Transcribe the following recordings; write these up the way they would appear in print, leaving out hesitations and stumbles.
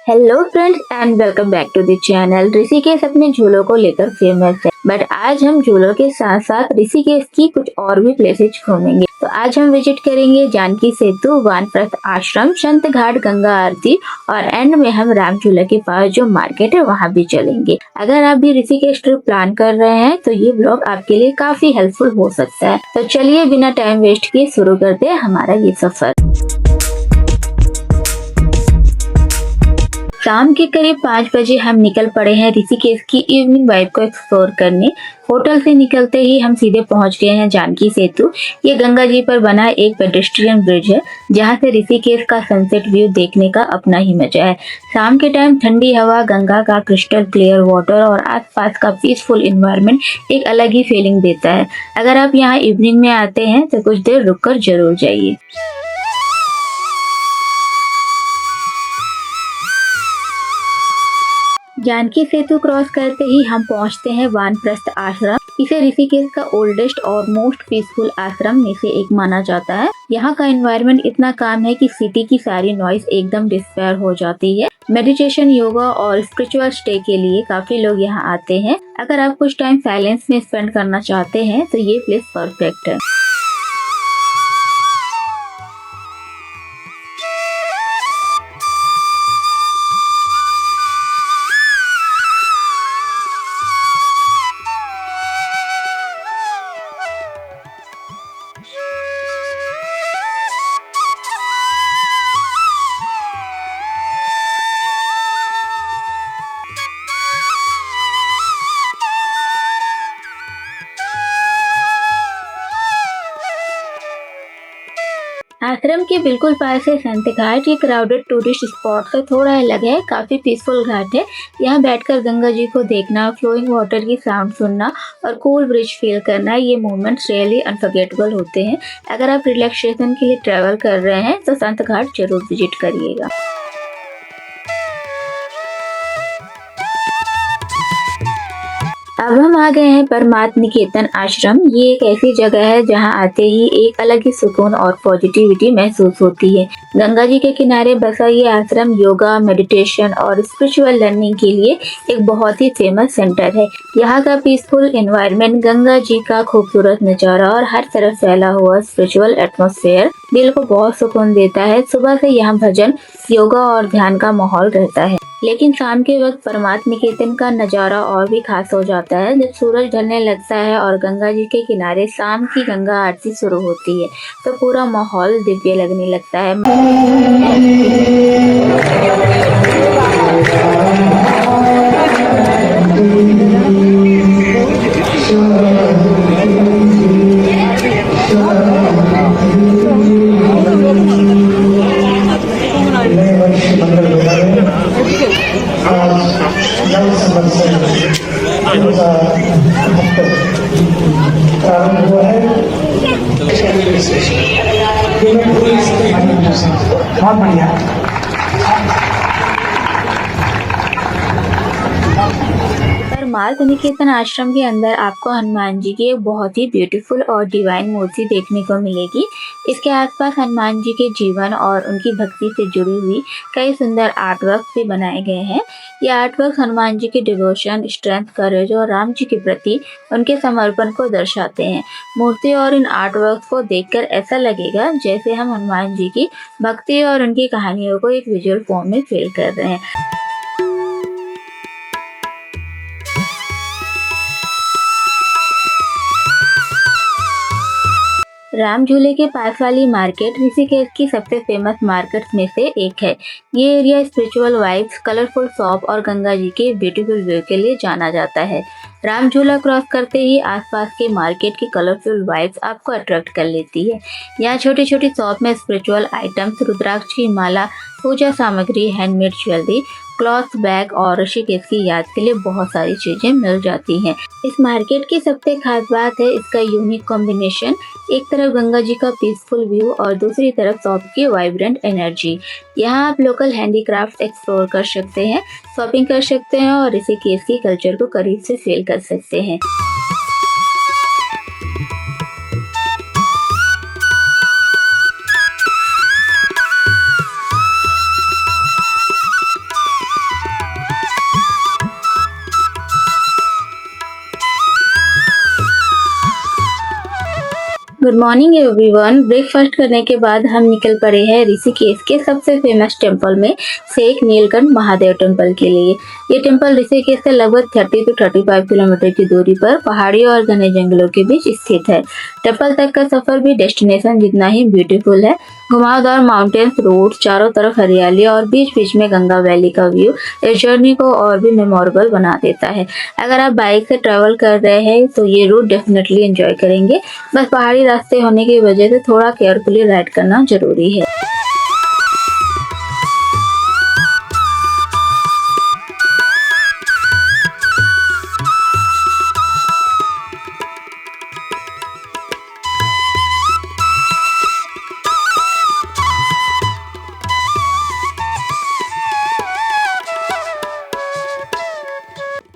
Hello friends and welcome back to the channel. Rishikesh अपने झूलों को लेकर फेमस है, बट आज हम झूलों के साथ साथ ऋषिकेश की कुछ और भी प्लेसेस घूमेंगे। तो आज हम विजिट करेंगे जानकी सेतु, वानप्रस्थ आश्रम, संत घाट, गंगा आरती और एंड में हम राम झूला के पास जो मार्केट है वहाँ भी चलेंगे। अगर आप भी ऋषिकेश ट्रिप प्लान कर रहे हैं तो ये ब्लॉग आपके लिए काफी हेल्पफुल हो सकता है। तो चलिए बिना टाइम वेस्ट किए शुरू करते हैं हमारा ये सफर। शाम के करीब 5 बजे हम निकल पड़े हैं ऋषिकेश की इवनिंग वाइब को एक्सप्लोर करने। होटल से निकलते ही हम सीधे पहुंच गए हैं जानकी सेतु। ये गंगा जी पर बना एक पेडेस्ट्रियन ब्रिज है जहां से ऋषिकेश का सनसेट व्यू देखने का अपना ही मजा है। शाम के टाइम ठंडी हवा, गंगा का क्रिस्टल क्लियर वाटर और आसपास का पीसफुल इन्वायरमेंट एक अलग ही फीलिंग देता है। अगर आप यहाँ इवनिंग में आते हैं तो कुछ देर रुककर जरूर जाइए। जानकी सेतु क्रॉस करते ही हम पहुंचते हैं वानप्रस्थ आश्रम। इसे ऋषिकेश का ओल्डेस्ट और मोस्ट पीसफुल आश्रम में से एक माना जाता है। यहाँ का एनवायरनमेंट इतना काम है कि सिटी की सारी नॉइज एकदम डिस्पेयर हो जाती है। मेडिटेशन, योगा और स्पिरिचुअल स्टे के लिए काफी लोग यहाँ आते हैं। अगर आप कुछ टाइम साइलेंस में स्पेंड करना चाहते हैं तो ये प्लेस परफेक्ट है। आश्रम के बिल्कुल पास है संत घाट। ये क्राउडेड टूरिस्ट स्पॉट से थोड़ा अलग है, काफी पीसफुल घाट है। यहाँ बैठकर गंगा जी को देखना, फ्लोइंग वाटर की साउंड सुनना और कूल ब्रिज फील करना, ये मोमेंट्स रियली अनफॉरगेटेबल होते हैं। अगर आप रिलैक्सेशन के लिए ट्रैवल कर रहे हैं तो संत घाट जरूर विजिट करिएगा। अब हम आ गए हैं परमात्म निकेतन आश्रम। ये एक ऐसी जगह है जहां आते ही एक अलग ही सुकून और पॉजिटिविटी महसूस होती है। गंगा जी के किनारे बसा ये आश्रम योगा, मेडिटेशन और स्पिरिचुअल लर्निंग के लिए एक बहुत ही फेमस सेंटर है। यहाँ का पीसफुल एनवायरनमेंट, गंगा जी का खूबसूरत नजारा और हर तरफ फैला हुआ स्पिरिचुअल एटमॉस्फेयर दिल को बहुत सुकून देता है। सुबह से यहाँ भजन, योगा और ध्यान का माहौल रहता है, लेकिन शाम के वक्त परमात्म निकेतन का नजारा और भी खास हो जाता है। जब सूरज ढलने लगता है और गंगा जी के किनारे शाम की गंगा आरती शुरू होती है तो पूरा माहौल दिव्य लगने लगता है। बहुत बढ़िया। परमार्थ निकेतन आश्रम के अंदर आपको हनुमान जी की एक बहुत ही ब्यूटीफुल और डिवाइन मूर्ति देखने को मिलेगी। इसके आसपास हनुमान जी के जीवन और उनकी भक्ति से जुड़ी हुई कई सुंदर आर्टवर्क भी बनाए गए हैं। ये आर्टवर्क हनुमान जी के डिवोशन, स्ट्रेंथ, करेज और राम जी के प्रति उनके समर्पण को दर्शाते हैं। मूर्ति और इन आर्टवर्क को देखकर ऐसा लगेगा जैसे हम हनुमान जी की भक्ति और उनकी कहानियों को एक विजुअल फॉर्म में फील कर रहे हैं। राम झूले के पास वाली मार्केट ऋषिकेश की सबसे फेमस मार्केट में से एक है। ये area spiritual vibes, colourful shop और गंगा जी के ब्यूटीफुल व्यू के लिए जाना जाता है। राम झूला क्रॉस करते ही आसपास के मार्केट की कलरफुल वाइब्स आपको अट्रैक्ट कर लेती है। यहाँ छोटी छोटी शॉप में स्पिरिचुअल आइटम्स, रुद्राक्ष की माला, पूजा सामग्री, हैंडमेड ज्वेलरी, क्लॉथ, बैग और ऋषिकेश की याद के लिए बहुत सारी चीजें मिल जाती हैं। इस मार्केट की सबसे खास बात है इसका यूनिक कॉम्बिनेशन। एक तरफ गंगा जी का पीसफुल व्यू और दूसरी तरफ शॉप की वाइब्रेंट एनर्जी। यहाँ आप लोकल हैंडीक्राफ्ट एक्सप्लोर कर सकते हैं, शॉपिंग कर सकते हैं और ऋषिकेश की कल्चर को करीब से फील कर सकते हैं। Good morning everyone. ब्रेकफास्ट करने के बाद हम निकल पड़े हैं ऋषिकेश के सबसे फेमस टेंपल में से एक नीलकंठ महादेव टेंपल के लिए। ये टेंपल ऋषिकेश से लगभग 30 to 35 किलोमीटर की दूरी पर पहाड़ियों और घने जंगलों के बीच स्थित है। टेंपल तक का सफर भी डेस्टिनेशन जितना ही ब्यूटीफुल है। घुमावदार माउंटेन्स, रोड, चारों तरफ हरियाली और बीच बीच में गंगा वैली का व्यू इस जर्नी को और भी मेमोरेबल बना देता है। अगर आप बाइक से ट्रेवल कर रहे हैं तो ये रूट डेफिनेटली एंजॉय करेंगे। बस पहाड़ी रास्ते होने की वजह से थोड़ा केयरफुली राइड करना जरूरी है।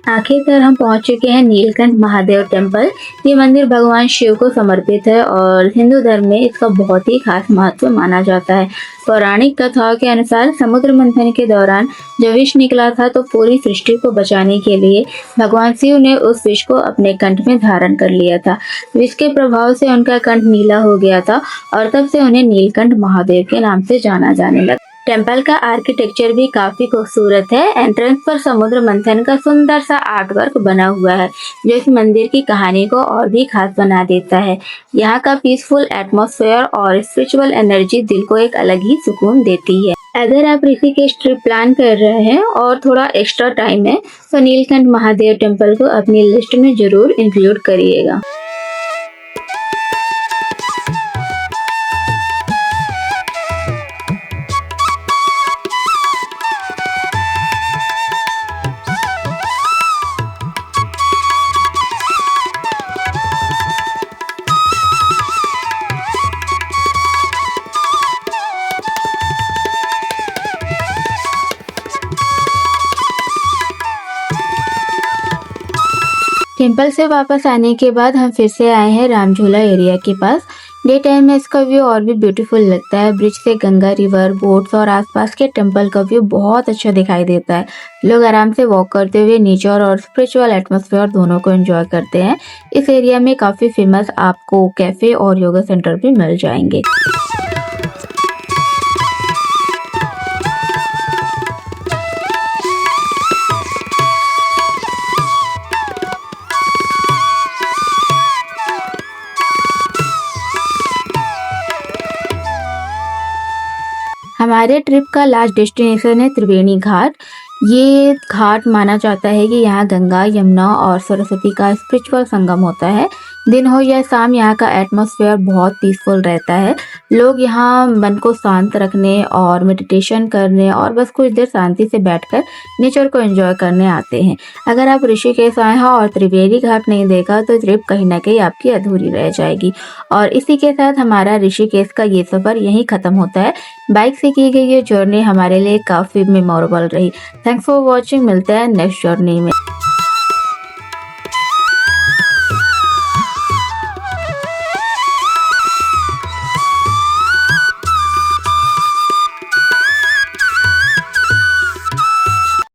आखिरकार हम पहुंच चुके हैं नीलकंठ महादेव टेम्पल। ये मंदिर भगवान शिव को समर्पित है और हिंदू धर्म में इसका बहुत ही खास महत्व माना जाता है। पौराणिक कथाओं के अनुसार समुद्र मंथन के दौरान जब विष निकला था तो पूरी सृष्टि को बचाने के लिए भगवान शिव ने उस विष को अपने कंठ में धारण कर लिया था। विष के प्रभाव से उनका कंठ नीला हो गया था और तब से उन्हें नीलकंठ महादेव के नाम से जाना जाने लगा। टेम्पल का आर्किटेक्चर भी काफी खूबसूरत है। एंट्रेंस पर समुद्र मंथन का सुंदर सा आर्ट वर्क बना हुआ है जो इस मंदिर की कहानी को और भी खास बना देता है। यहाँ का पीसफुल एटमॉस्फेयर और स्पिरिचुअल एनर्जी दिल को एक अलग ही सुकून देती है। अगर आप ऋषिकेश ट्रिप प्लान कर रहे हैं और थोड़ा एक्स्ट्रा टाइम है तो नीलकंठ महादेव टेम्पल को अपनी लिस्ट में जरूर इंक्लूड करिएगा। टेम्पल से वापस आने के बाद हम फिर से आए हैं रामझूला एरिया के पास। डे टाइम में इसका व्यू और भी ब्यूटीफुल लगता है। ब्रिज से गंगा रिवर, बोट्स और आसपास के टेम्पल का व्यू बहुत अच्छा दिखाई देता है। लोग आराम से वॉक करते हुए नेचर और स्पिरिचुअल एटमॉस्फेयर दोनों को एंजॉय करते हैं। इस एरिया में काफी फेमस आपको कैफे और योगा सेंटर भी मिल जाएंगे। हमारे ट्रिप का लास्ट डेस्टिनेशन है त्रिवेणी घाट। ये घाट माना जाता है कि यहाँ गंगा, यमुना और सरस्वती का स्पिरिचुअल संगम होता है। दिन हो या शाम यहाँ का एटमॉस्फेयर बहुत पीसफुल रहता है। लोग यहाँ मन को शांत रखने और मेडिटेशन करने और बस कुछ देर शांति से बैठकर नेचर को एंजॉय करने आते हैं। अगर आप ऋषिकेश आए हैं और त्रिवेणी घाट नहीं देखा तो ट्रिप कहीं ना कहीं आपकी अधूरी रह जाएगी। और इसी के साथ हमारा ऋषिकेश का ये सफ़र यहीं ख़त्म होता है। बाइक से की गई ये जर्नी हमारे लिए काफ़ी मेमोरेबल रही। Thanks for watching. मिलते हैं नेक्स्ट जर्नी में।